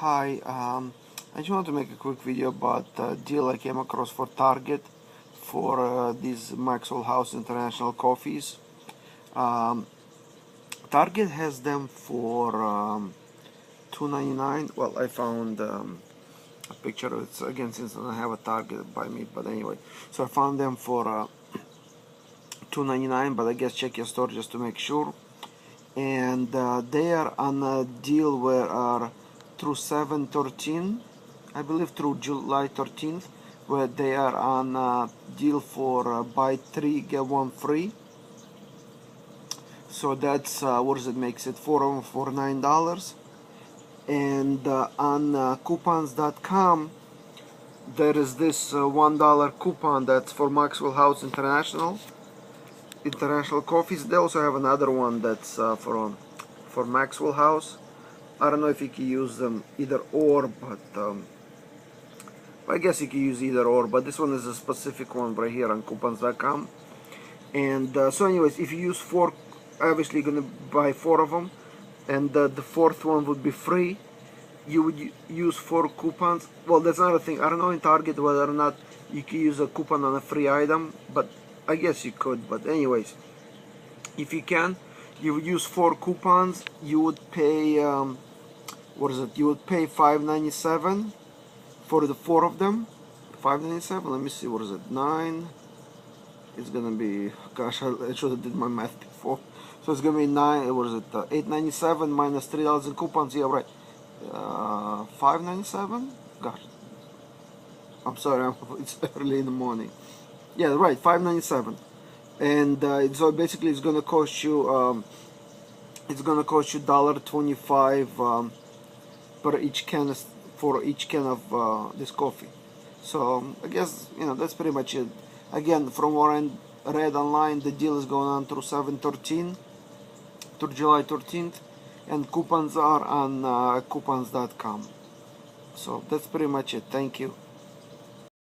Hi, I just want to make a quick video about a deal I came across for Target for these Maxwell House International coffees. Um, Target has them for $2.99. Well, I found a picture of it again since I don't have a Target by me, but anyway. So I found them for $2.99, but I guess check your store just to make sure. And they are on a deal where through 7/13, I believe through July 13th, where they are on a deal for buy 3 get 1 free. So that's what does it makes it 4 of them for $9. And on coupons.com there is this $1 coupon that's for Maxwell House International coffees. They also have another one that's for Maxwell House. I don't know if you can use them either or, but I guess you can use either or, but this one is a specific one right here on coupons.com. And so anyways, if you use 4, obviously you're going to buy 4 of them, and the 4th one would be free. You would use 4 coupons. Well, that's another thing. I don't know in Target whether or not you can use a coupon on a free item, but I guess you could. But anyways, if you can, you would use 4 coupons. You would pay what is it? You would pay $5.97 for the 4 of them. $5.97. Let me see. What is it? 9. It's gonna be. Gosh, I should have did my math before. So it's gonna be 9. What is it? $8.97 minus $3 in coupons. Yeah, right. $5.97. Gosh, I'm sorry. It's early in the morning. Yeah, right. $5.97. And so basically, it's gonna cost you. It's gonna cost you $1.25 per each can for each can of this coffee. So I guess that's pretty much it. Again, from what I read online, the deal is going on through 7/13, through July 13th, and coupons are on coupons.com. So that's pretty much it. Thank you.